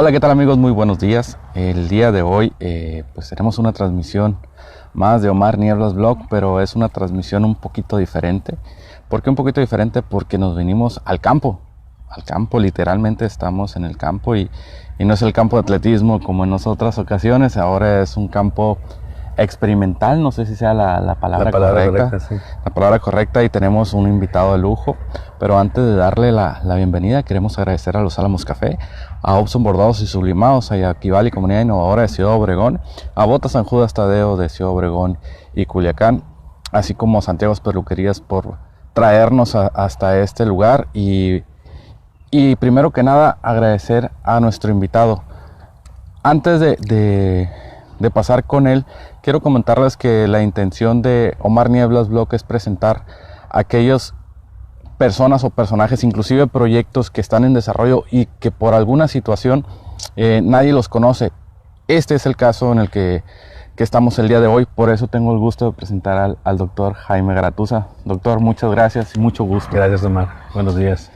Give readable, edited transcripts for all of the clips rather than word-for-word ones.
Hola, ¿qué tal amigos? Muy buenos días. El día de hoy pues tenemos una transmisión más de Omar Nieblas Vlog, pero es una transmisión un poquito diferente. ¿Por qué un poquito diferente? Porque nos venimos al campo. Al campo, literalmente estamos en el campo y no es el campo de atletismo como en otras ocasiones. Ahora es un campo experimental, no sé si sea la palabra correcta, sí. La palabra correcta, y tenemos un invitado de lujo. Pero antes de darle la bienvenida, queremos agradecer a Los Álamos Café, a Opson Bordados y Sublimados, a Yaquibali Comunidad Innovadora de Ciudad Obregón, a Botas San Judas Tadeo de Ciudad Obregón y Culiacán, así como a Santiago Peluquerías por traernos hasta este lugar. Y primero que nada, agradecer a nuestro invitado. Antes de pasar con él, quiero comentarles que la intención de Omar Nieblas Vlog es presentar a aquellas personas o personajes, inclusive proyectos que están en desarrollo y que por alguna situación nadie los conoce. Este es el caso en el que estamos el día de hoy. Por eso tengo el gusto de presentar al doctor Jaime Garatuza. Doctor, muchas gracias y mucho gusto. Gracias, Omar. Buenos días.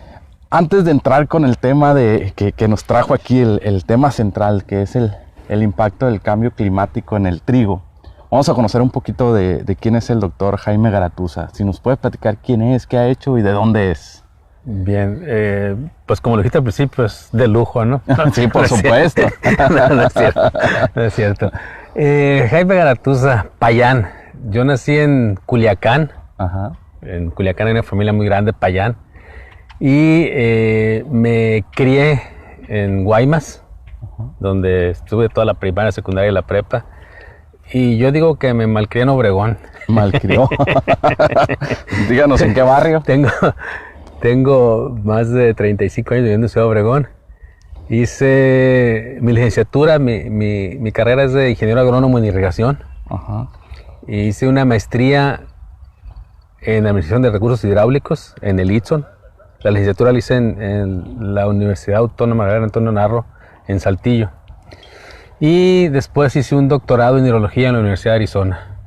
Antes de entrar con el tema que nos trajo aquí, el tema central, que es el impacto del cambio climático en el trigo, vamos a conocer un poquito de quién es el doctor Jaime Garatuza. Si nos puede platicar quién es, qué ha hecho y de dónde es. Bien, pues como lo dijiste al principio, es de lujo, ¿no? Sí, por supuesto. No es cierto. No es cierto. Jaime Garatuza, payán. Yo nací en Culiacán. Ajá. En Culiacán hay una familia muy grande, payán. Y me crié en Guaymas, donde estuve toda la primaria, secundaria y la prepa. Y yo digo que me malcrié en Obregón. ¿Malcrió? Díganos, ¿en qué barrio? Tengo más de 35 años viviendo en Ciudad Obregón. Hice mi licenciatura, mi carrera es de ingeniero agrónomo en irrigación. Ajá. Hice una maestría en administración de recursos hidráulicos en el ITSON. La licenciatura la hice en la Universidad Autónoma de Antonio Narro, en Saltillo. Y después hice un doctorado en hidrología en la Universidad de Arizona.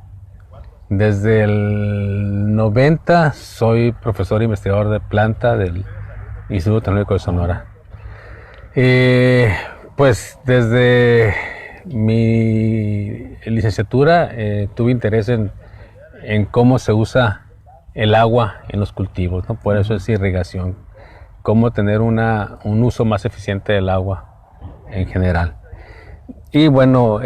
Desde el 90 soy profesor e investigador de planta del Instituto Tecnológico de Sonora. Pues desde mi licenciatura tuve interés en cómo se usa el agua en los cultivos, ¿no? Por eso es irrigación, cómo tener un uso más eficiente del agua en general. Y bueno,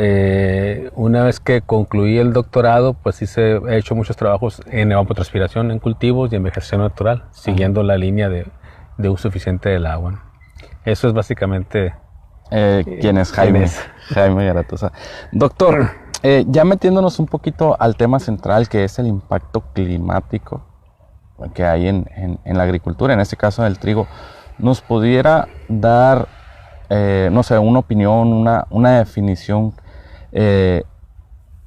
una vez que concluí el doctorado, pues he hecho muchos trabajos en evapotranspiración en cultivos y en vegetación natural, siguiendo la línea de uso eficiente del agua. Eso es básicamente quién es Jaime. Jaime Garatuza. Doctor, ya metiéndonos un poquito al tema central, que es el impacto climático que hay en la agricultura, en este caso en el trigo, ¿nos pudiera dar, no sé, una opinión, una definición,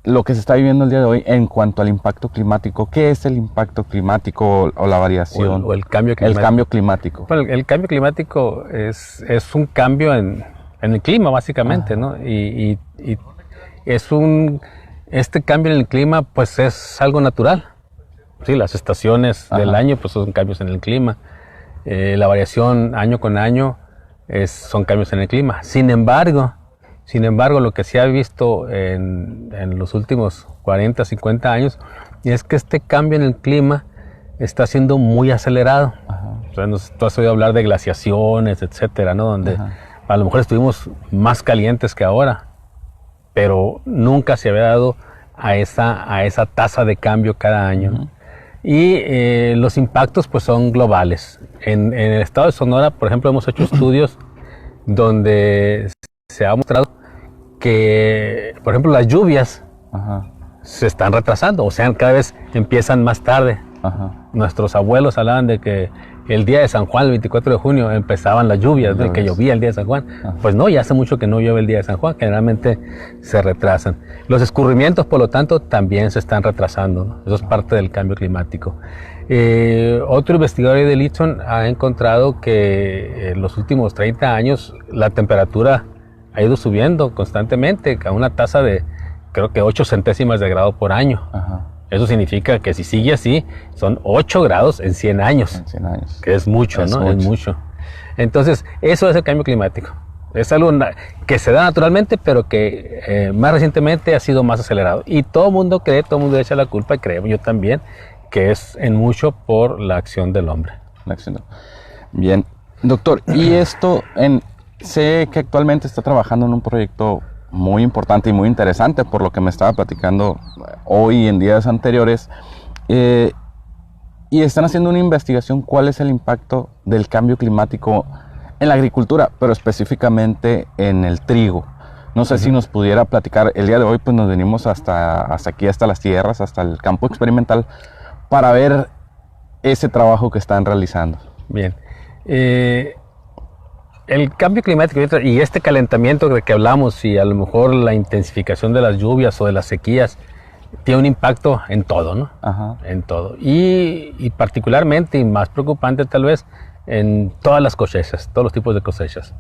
lo que se está viviendo el día de hoy en cuanto al impacto climático? ¿Qué es el impacto climático o la variación? O el cambio climático. El cambio climático. Bueno, el cambio climático es un cambio en el clima, básicamente, ¿no? Y este cambio en el clima, pues es algo natural. Sí, las estaciones del año, pues son cambios en el clima. La variación año con año son cambios en el clima. Sin embargo, lo que se ha visto en los últimos 40, 50 años es que este cambio en el clima está siendo muy acelerado. O sea, tú has oído hablar de glaciaciones, etcétera, ¿no? Donde a lo mejor estuvimos más calientes que ahora, pero nunca se había dado a esa tasa de cambio cada año. Y los impactos pues son globales. En el estado de Sonora, por ejemplo, hemos hecho estudios donde se ha mostrado que, por ejemplo, las lluvias se están retrasando, o sea, cada vez empiezan más tarde. Nuestros abuelos hablaban de que el día de San Juan, el 24 de junio, empezaban las lluvias, ¿no? Que llovía el día de San Juan. Pues no, ya hace mucho que no llueve el día de San Juan, generalmente se retrasan. Los escurrimientos, por lo tanto, también se están retrasando, ¿no? Eso es parte del cambio climático. Otro investigador del ITSON ha encontrado que en los últimos 30 años la temperatura ha ido subiendo constantemente a una tasa de, creo que 8 centésimas de grado por año. Eso significa que si sigue así, son 8 grados en 100 años. En 100 años. Que es mucho, ¿no? Es mucho. Entonces, eso es el cambio climático. Es algo que se da naturalmente, pero que más recientemente ha sido más acelerado. Y todo el mundo cree, todo el mundo echa la culpa, y creo yo también, que es en mucho por la acción del hombre. Bien, doctor, y esto, sé que actualmente está trabajando en un proyecto muy importante y muy interesante, por lo que me estaba platicando hoy y en días anteriores, y están haciendo una investigación cuál es el impacto del cambio climático en la agricultura, pero específicamente en el trigo. No sé si nos pudiera platicar. El día de hoy pues nos venimos hasta aquí, hasta las tierras, hasta el campo experimental, para ver ese trabajo que están realizando. Bien. El cambio climático y este calentamiento de que hablamos, y a lo mejor la intensificación de las lluvias o de las sequías, tiene un impacto en todo, ¿no? Ajá. En todo. Y particularmente, y más preocupante tal vez, en todas las cosechas, todos los tipos de cosechas.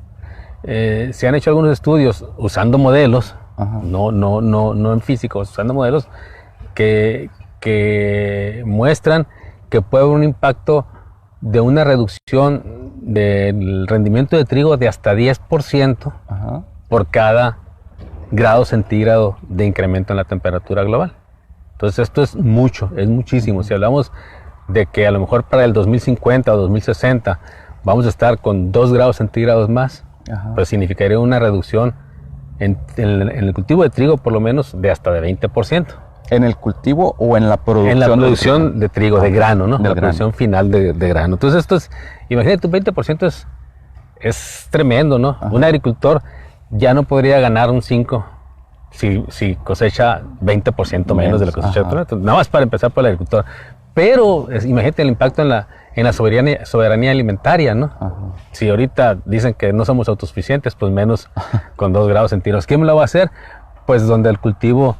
Se han hecho algunos estudios usando modelos, no en físicos, usando modelos que muestran que puede haber un impacto de una reducción del rendimiento de trigo de hasta 10% por cada grado centígrado de incremento en la temperatura global. Entonces esto es mucho, es muchísimo. Si hablamos de que a lo mejor para el 2050 o 2060 vamos a estar con 2 grados centígrados más, pues significaría una reducción en el cultivo de trigo por lo menos de hasta de 20%. ¿En el cultivo o en la producción? En la producción de trigo, de grano, ¿no? La producción final de grano. Entonces esto es, imagínate, un 20% es tremendo, ¿no? Un agricultor ya no podría ganar un 5 si cosecha 20% menos de la cosecha. Nada más para empezar por el agricultor. Pero imagínate el impacto en la soberanía alimentaria, ¿no? Si ahorita dicen que no somos autosuficientes, pues menos con 2 grados centígrados. ¿Quién lo va a hacer? Pues donde el cultivo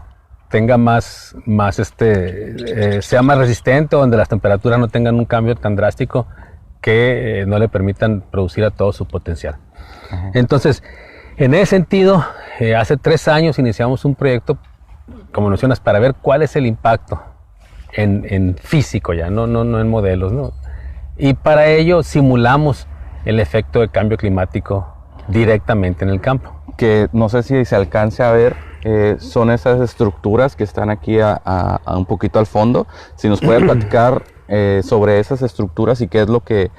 tenga sea más resistente, donde las temperaturas no tengan un cambio tan drástico que no le permitan producir a todo su potencial. Entonces, en ese sentido, hace 3 años iniciamos un proyecto, como mencionas, para ver cuál es el impacto en físico ya, no en modelos, ¿no? Y para ello simulamos el efecto de cambio climático directamente en el campo. Que no sé si se alcance a ver, son esas estructuras que están aquí a un poquito al fondo. Si nos puede platicar sobre esas estructuras y qué es lo que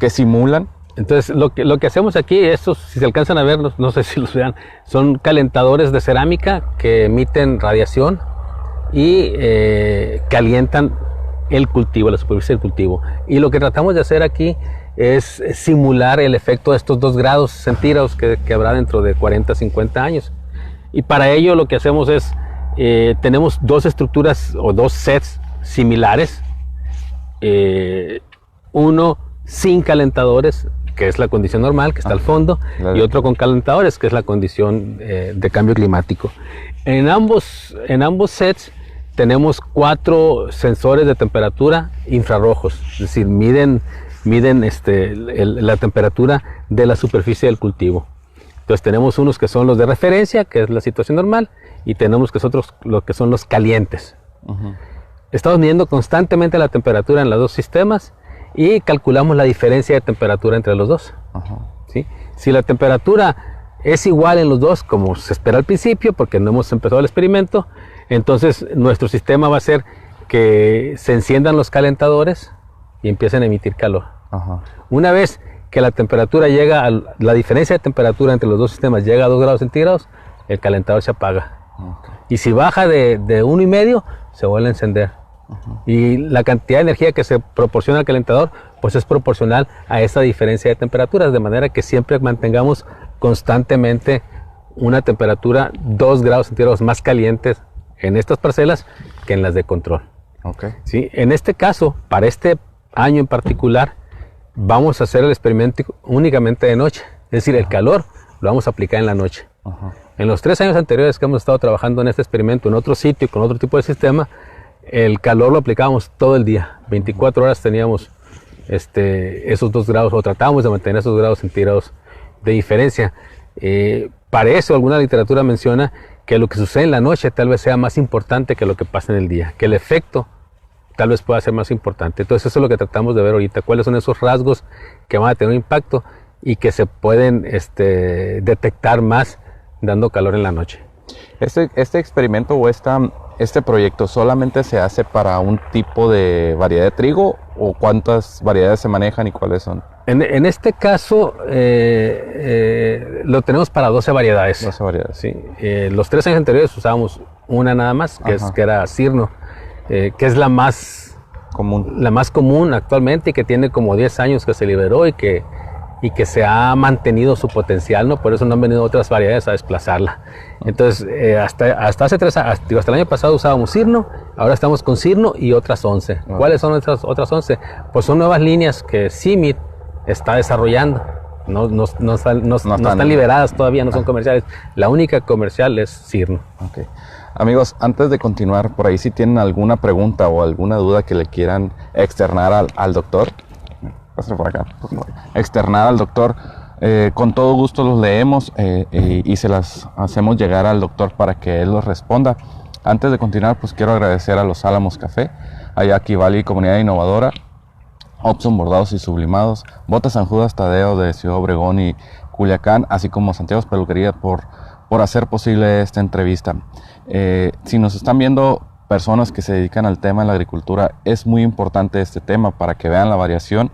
simulan. Entonces, lo que hacemos aquí, estos, si se alcanzan a ver, no sé si los vean, son calentadores de cerámica que emiten radiación y calientan el cultivo, la superficie del cultivo. Y lo que tratamos de hacer aquí es simular el efecto de estos 2 grados centígrados que habrá dentro de 40, 50 años. Y para ello lo que hacemos es, tenemos 2 estructuras o 2 sets similares, uno sin calentadores, que es la condición normal, que está al fondo, y otro con calentadores, que es la condición de cambio climático. En ambos sets tenemos 4 sensores de temperatura infrarrojos, es decir, miden la temperatura de la superficie del cultivo. Entonces tenemos unos que son los de referencia, que es la situación normal, y tenemos lo que son los calientes. Estamos midiendo constantemente la temperatura en los 2 sistemas y calculamos la diferencia de temperatura entre los 2. ¿Sí? Si la temperatura es igual en los 2, como se espera al principio, porque no hemos empezado el experimento, entonces nuestro sistema va a ser que se enciendan los calentadores y empiecen a emitir calor. Una vez que la temperatura la diferencia de temperatura entre los 2 sistemas llega a 2 grados centígrados, el calentador se apaga. Y si baja de 1,5, se vuelve a encender. Y la cantidad de energía que se proporciona al calentador, pues es proporcional a esa diferencia de temperaturas, de manera que siempre mantengamos constantemente una temperatura 2 grados centígrados más calientes en estas parcelas que en las de control. ¿Sí? En este caso, para este año en particular, vamos a hacer el experimento únicamente de noche. Es decir, el calor lo vamos a aplicar en la noche. En los 3 años anteriores que hemos estado trabajando en este experimento en otro sitio con otro tipo de sistema, el calor lo aplicábamos todo el día. 24 horas teníamos esos 2 grados, o tratábamos de mantener esos grados centígrados de diferencia. Para eso alguna literatura menciona que lo que sucede en la noche tal vez sea más importante que lo que pasa en el día, que el efecto tal vez pueda ser más importante. Entonces eso es lo que tratamos de ver ahorita, cuáles son esos rasgos que van a tener un impacto y que se pueden detectar más dando calor en la noche. Este experimento o este proyecto solamente se hace para un tipo de variedad de trigo, o cuántas variedades se manejan y cuáles son. En este caso lo tenemos para 12 variedades. 12 variedades. Sí. Los 3 años anteriores usábamos una nada más, que era Cirno, que es la más común actualmente y que tiene como 10 años que se liberó y que se ha mantenido su potencial, ¿no? Por eso no han venido otras variedades a desplazarla. Entonces, hasta hace 3 años, hasta el año pasado usábamos Cirno, ahora estamos con Cirno y otras 11. ¿Cuáles son nuestras otras 11? Pues son nuevas líneas que CIMMYT está desarrollando. No están liberadas todavía, no son comerciales. La única comercial es Cirno. Okay. Amigos, antes de continuar, por ahí si tienen alguna pregunta o alguna duda que le quieran externar al doctor, por acá, por favor. Externar al doctor, con todo gusto los leemos y se las hacemos llegar al doctor para que él los responda. Antes de continuar, pues quiero agradecer a Los Álamos Café, a Yaqui Valley Comunidad Innovadora, Opson Bordados y Sublimados, Botas San Judas Tadeo de Ciudad Obregón y Culiacán, así como Santiago Peluquería por hacer posible esta entrevista. Si nos están viendo personas que se dedican al tema de la agricultura, es muy importante este tema para que vean la variación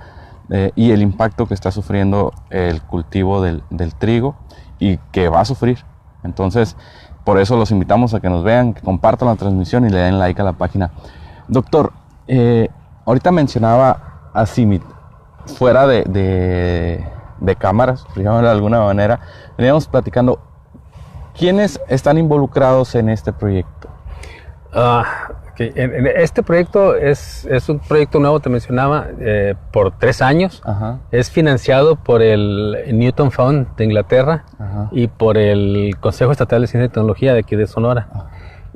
y el impacto que está sufriendo el cultivo del trigo y que va a sufrir. Entonces, por eso los invitamos a que nos vean, que compartan la transmisión y le den like a la página. Doctor, ahorita mencionaba a CIMMYT, fuera de cámaras, digamos de alguna manera, veníamos platicando, ¿quiénes están involucrados en este proyecto? En este proyecto es un proyecto nuevo, te mencionaba, por 3 años. Ajá. Es financiado por el Newton Fund de Inglaterra. Ajá. Y por el Consejo Estatal de Ciencia y Tecnología de aquí de Sonora. Ajá.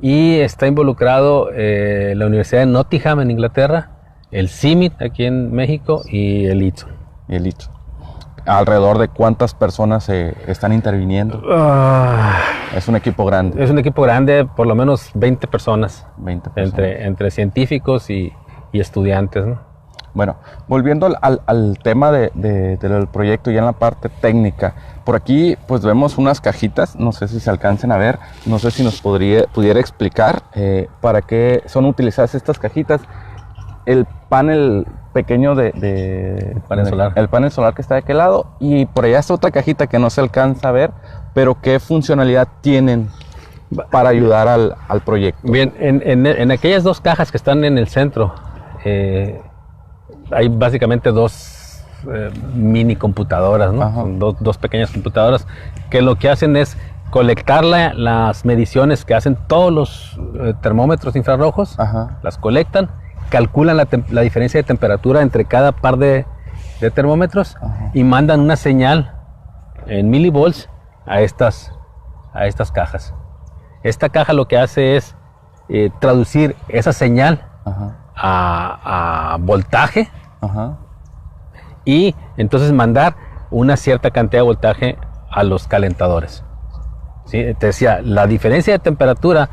Y está involucrado la Universidad de Nottingham en Inglaterra, el CIMMYT aquí en México y el ITSO. ¿Alrededor de cuántas personas están interviniendo? Es un equipo grande. Es un equipo grande, por lo menos 20 personas. 20 personas. Entre científicos y estudiantes, ¿no? Bueno, volviendo al tema del proyecto, ya en la parte técnica, por aquí pues vemos unas cajitas, no sé si se alcancen a ver, no sé si nos pudiera explicar para qué son utilizadas estas cajitas. El panel pequeño el panel solar que está de aquel lado, y por allá está otra cajita que no se alcanza a ver, pero qué funcionalidad tienen para ayudar al proyecto. Bien, en aquellas 2 cajas que están en el centro, hay básicamente 2 mini computadoras, ¿no? Dos pequeñas computadoras que lo que hacen es colectar las mediciones que hacen todos los termómetros infrarrojos. Ajá. Las colectan, calculan la diferencia de temperatura entre cada par de termómetros. Ajá. Y mandan una señal en milivolts a estas cajas. Esta caja lo que hace es traducir esa señal a voltaje. Ajá. Y entonces mandar una cierta cantidad de voltaje a los calentadores. ¿Sí? Te decía, la diferencia de temperatura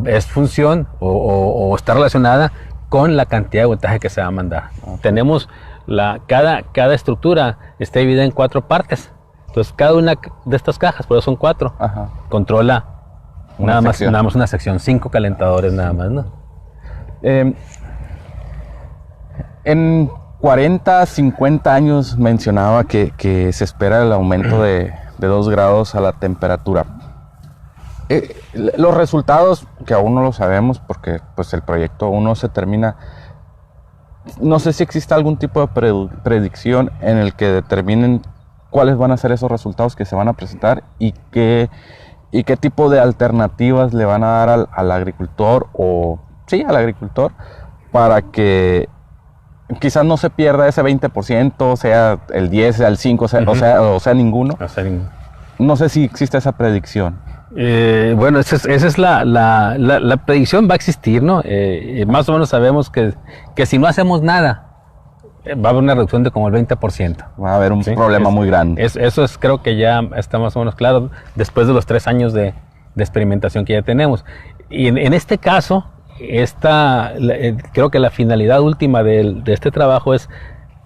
es función o está relacionada con la cantidad de voltaje que se va a mandar. Okay. Tenemos cada estructura está dividida en 4 partes. Entonces cada una de estas cajas, por eso son 4, ajá, controla nada más una sección, 5 calentadores nada más, ¿no? En 40, 50 años mencionaba que se espera el aumento de 2 grados a la temperatura. Los resultados, que aún no lo sabemos porque pues el proyecto aún no se termina, no sé si existe algún tipo de predicción en el que determinen cuáles van a ser esos resultados que se van a presentar y qué tipo de alternativas le van a dar al agricultor al agricultor para que quizás no se pierda ese 20%, sea el 10, sea el 5, o sea ninguno. No sé si existe esa predicción. Bueno, esa es la predicción, va a existir, ¿no? Más o menos sabemos que si no hacemos nada, va a haber una reducción de como el 20%. Va a haber un problema muy grande. Eso creo que ya está más o menos claro después de los 3 años de experimentación que ya tenemos. Y en este caso, creo que la finalidad última de este trabajo es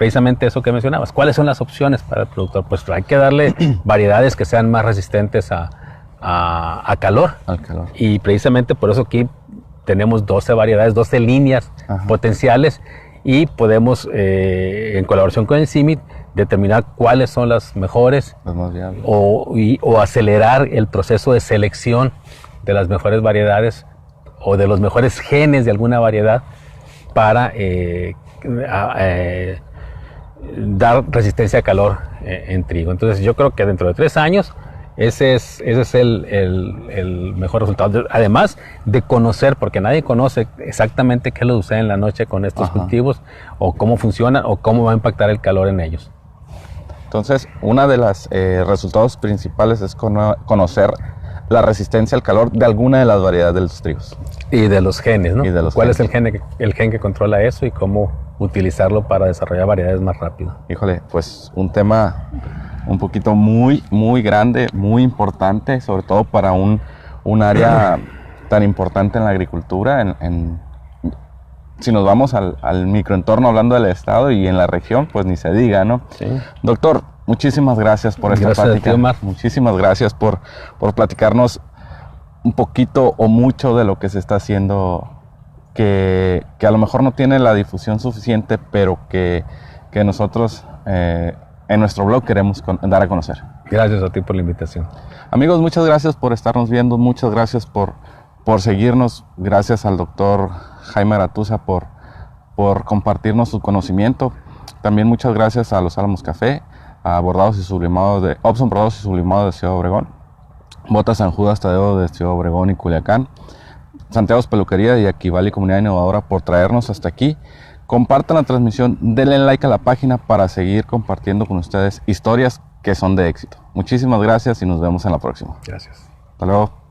precisamente eso que mencionabas. ¿Cuáles son las opciones para el productor? Pues hay que darle variedades que sean más resistentes a calor. Al calor. Y precisamente por eso aquí tenemos 12 variedades, 12 líneas potenciales, y podemos, en colaboración con el CIMMYT, determinar cuáles son las mejores, Las más viables. o acelerar el proceso de selección de las mejores variedades o de los mejores genes de alguna variedad para dar resistencia a calor en trigo. Entonces yo creo que dentro de 3 años ese es el mejor resultado. Además de conocer, porque nadie conoce exactamente qué es lo que sucede en la noche con estos cultivos, o cómo funcionan, o cómo va a impactar el calor en ellos. Entonces, uno de los resultados principales es conocer la resistencia al calor de alguna de las variedades de los trigos. Y de los genes, ¿no? Y de los ¿Cuál genes. es el gen que controla eso y cómo utilizarlo para desarrollar variedades más rápido? Híjole, pues un tema un poquito muy grande, muy importante, sobre todo para un área tan importante en la agricultura. Si nos vamos al microentorno, hablando del estado y en la región, pues ni se diga, ¿no? Sí. Doctor, muchísimas gracias por esta Gracias a ti, plática. Omar. Muchísimas gracias por platicarnos un poquito o mucho de lo que se está haciendo, que a lo mejor no tiene la difusión suficiente, pero que nosotros en nuestro blog queremos dar a conocer. Gracias a ti por la invitación. Amigos, muchas gracias por estarnos viendo, muchas gracias por seguirnos, gracias al doctor Jaime Aratuza por compartirnos su conocimiento. También muchas gracias a Los Álamos Café, a Bordados y Sublimados de Opson Bordados y Sublimados de Ciudad Obregón, Botas San Judas Tadeo de Ciudad Obregón y Culiacán, Santiago's Peluquería y Aquivali Comunidad Innovadora por traernos hasta aquí. Compartan la transmisión, denle like a la página para seguir compartiendo con ustedes historias que son de éxito. Muchísimas gracias y nos vemos en la próxima. Gracias. Hasta luego.